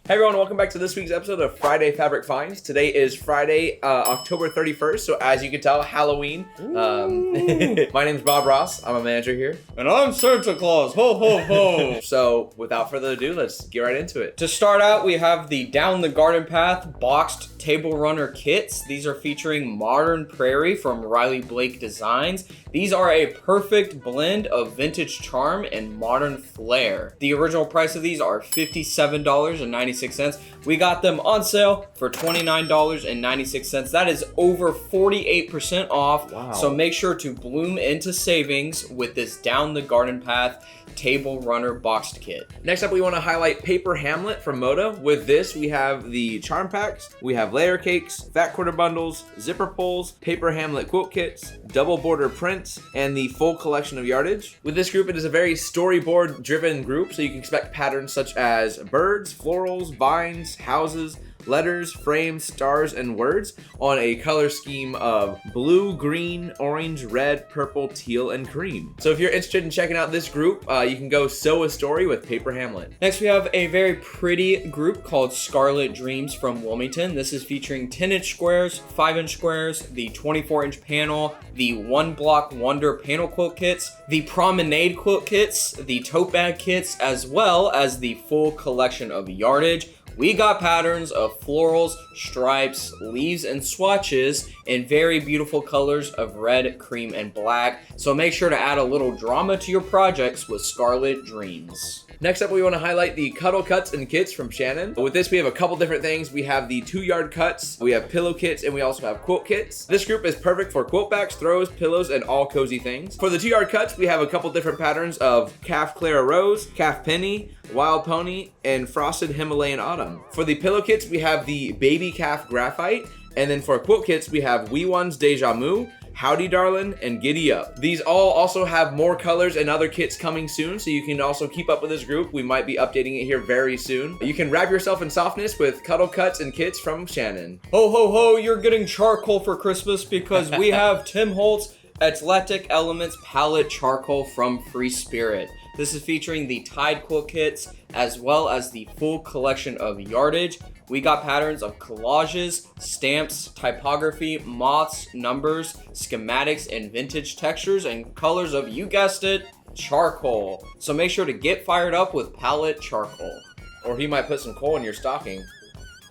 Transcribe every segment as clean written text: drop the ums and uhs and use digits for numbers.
Hey everyone, welcome back to this week's episode of Friday Fabric Finds. Today is Friday, October 31st, so as you can tell, Halloween. My name's Bob Ross, I'm a manager here. And I'm Santa Claus, ho ho ho! So without further ado, let's get right into it. To start out, we have the Down the Garden Path boxed table runner kits. These are featuring Modern Prairie from Riley Blake Designs. These are a perfect blend of vintage charm and modern flair. The original price of these are $57.96. We got them on sale for $29.96. That is over 48% off. Wow. So make sure to bloom into savings with this Down the Garden Path table runner boxed kit. Next up, we want to highlight Paper Hamlet from Moda. With this, we have the charm packs, we have layer cakes, fat quarter bundles, zipper pulls, Paper Hamlet quilt kits, double border prints, and the full collection of yardage. With this group, it is a very storyboard driven group, so you can expect patterns such as birds, florals, vines, houses, letters, frames, stars, and words on a color scheme of blue, green, orange, red, purple, teal, and cream. So if you're interested in checking out this group, you can go sew a story with Paper Hamlet. Next, we have a very pretty group called Scarlet Dreams from Wilmington. This is featuring 10-inch squares, 5-inch squares, the 24-inch panel, the one block wonder panel quilt kits, the promenade quilt kits, the tote bag kits, as well as the full collection of yardage. We got patterns of florals, stripes, leaves, and swatches in very beautiful colors of red, cream, and black. So make sure to add a little drama to your projects with Scarlet Dreams. Next up, we want to highlight the Cuddle cuts and kits from Shannon. With this, we have a couple different things. We have the 2-yard cuts, we have pillow kits, and we also have quilt kits. This group is perfect for quilt backs, throws, pillows, and all cozy things. For the 2-yard cuts, we have a couple different patterns of Calf Clara Rose, Calf Penny, Wild Pony, and Frosted Himalayan Autumn. For the pillow kits, we have the Baby Calf Graphite, and then for quilt kits, we have Wee Ones Deja Moo, Howdy Darlin', and Giddy Up. These all also have more colors and other kits coming soon, so you can also keep up with this group. We might be updating it here very soon. You can wrap yourself in softness with Cuddle cuts and kits from Shannon. Ho ho ho, you're getting charcoal for Christmas because we have Tim Holtz Athletic Elements Palette Charcoal from Free Spirit. This is featuring the Tide quilt kits as well as the full collection of yardage. We got patterns of collages, stamps, typography, moths, numbers, schematics, and vintage textures and colors of, you guessed it, charcoal. So make sure to get fired up with Palette Charcoal. Or he might put some coal in your stocking.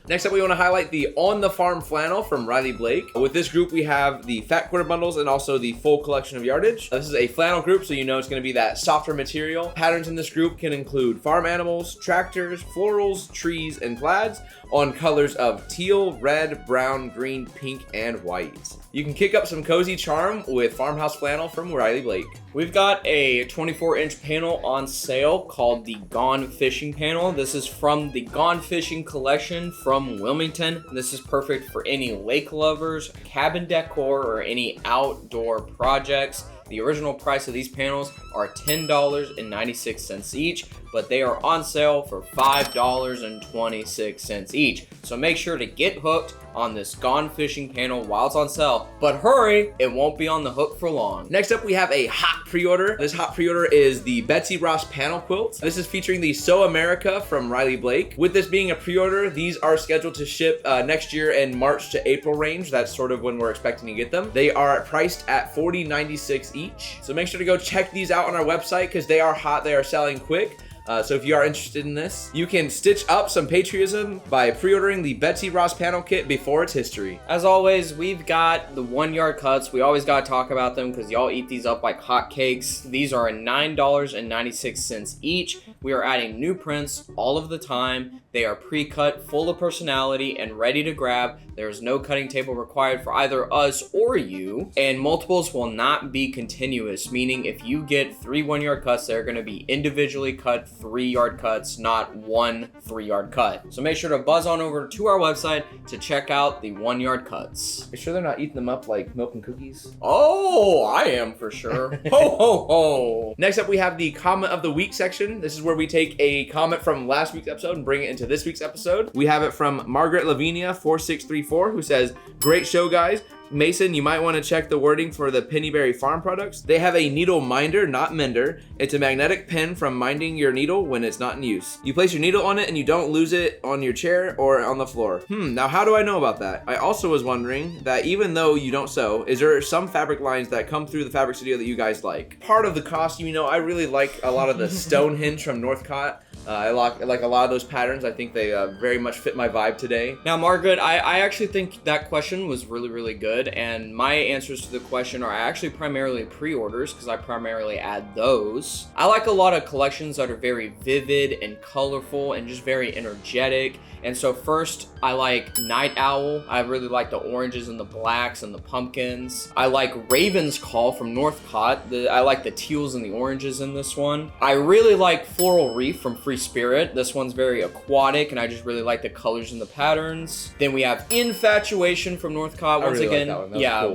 Next up, we want to highlight the On the Farm Flannel from Riley Blake. With this group, we have the fat quarter bundles and also the full collection of yardage. This is a flannel group, so you know it's going to be that softer material. Patterns in this group can include farm animals, tractors, florals, trees, and plaids on colors of teal, red, brown, green, pink, and white. You can kick up some cozy charm with Farmhouse Flannel from Riley Blake. We've got a 24-inch panel on sale called the Gone Fishing panel. This is from the Gone Fishing collection from Wilmington. This is perfect for any lake lovers, cabin decor, or any outdoor projects. The original price of these panels are $10.96 each, but they are on sale for $5.26 each. So make sure to get hooked on this Gone Fishing panel while it's on sale. But hurry, it won't be on the hook for long. Next up, we have a hot pre-order. This hot pre-order is the Betsy Ross panel quilt. This is featuring the Sew America from Riley Blake. With this being a pre-order, these are scheduled to ship next year in March to April range. That's sort of when we're expecting to get them. They are priced at $40.96 each. So make sure to go check these out on our website because they are hot. They are selling quick. So if you are interested in this, you can stitch up some patriotism by pre-ordering the Betsy Ross panel kit before its history. As always, we've got the 1-yard cuts. We always got to talk about them because y'all eat these up like hotcakes. These are $9.96 each. We are adding new prints all of the time. They are pre-cut, full of personality, and ready to grab. There is no cutting table required for either us or you. And multiples will not be continuous, meaning if you get 3 1-yard cuts, they're going to be individually cut 3-yard cuts, not one 3-yard cut. So make sure to buzz on over to our website to check out the 1-yard cuts. You sure they're not eating them up like milk and cookies? Oh, I am for sure. Ho, ho, ho. Next up, we have the comment of the week section. This is where we take a comment from last week's episode and bring it into this week's episode. We have it from Margaret Lavinia 4634, who says, "Great show, guys. Mason, you might want to check the wording for the Pennyberry Farm products. They have a needle minder, not mender. It's a magnetic pen from minding your needle when it's not in use. You place your needle on it and you don't lose it on your chair or on the floor. Now how do I know about that? I also was wondering that even though you don't sew, is there some fabric lines that come through the fabric studio that you guys like? Part of the costume, I really like a lot of the Stonehenge from Northcott. I like a lot of those patterns. I think they very much fit my vibe today. Now, Margaret, I actually think that question was really, really good. And my answers to the question are actually primarily pre-orders because I primarily add those. I like a lot of collections that are very vivid and colorful and just very energetic. And so first, I like Night Owl. I really like the oranges and the blacks and the pumpkins. I like Raven's Call from Northcott. I like the teals and the oranges in this one. I really like Floral Reef from Free Spirit. This one's very aquatic and I just really like the colors and the patterns. Then we have Infatuation from Northcott. Once again,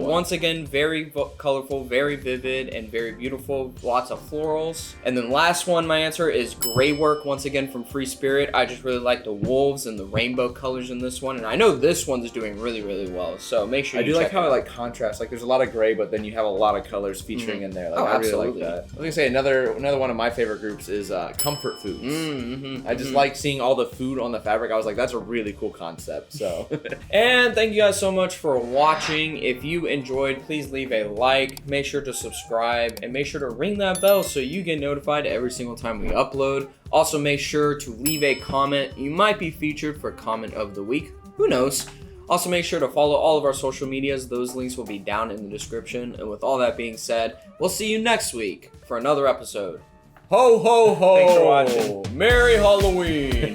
once again, very colorful, very vivid, and very beautiful. Lots of florals. And then last one, my answer is Gray Work, once again from Free Spirit. I just really like the wolves and the rainbow colors in this one, and I know this one's doing really, really well. So make sure you check I do like how it I out. like contrast. Like there's a lot of gray, but then you have a lot of colors featuring in there. Like I really absolutely. like that. I was gonna say another one of my favorite groups is comfort foods. I just like seeing all the food on the fabric. I was like, that's a really cool concept. So, and thank you guys so much for watching. If you enjoyed, please leave a like. Make sure to subscribe and make sure to ring that bell so you get notified every single time we upload. Also, make sure to leave a comment. You might be featured for Comment of the Week. Who knows? Also, make sure to follow all of our social medias. Those links will be down in the description. And with all that being said, we'll see you next week for another episode. Ho, ho, ho! Thanks for watching. Merry Halloween!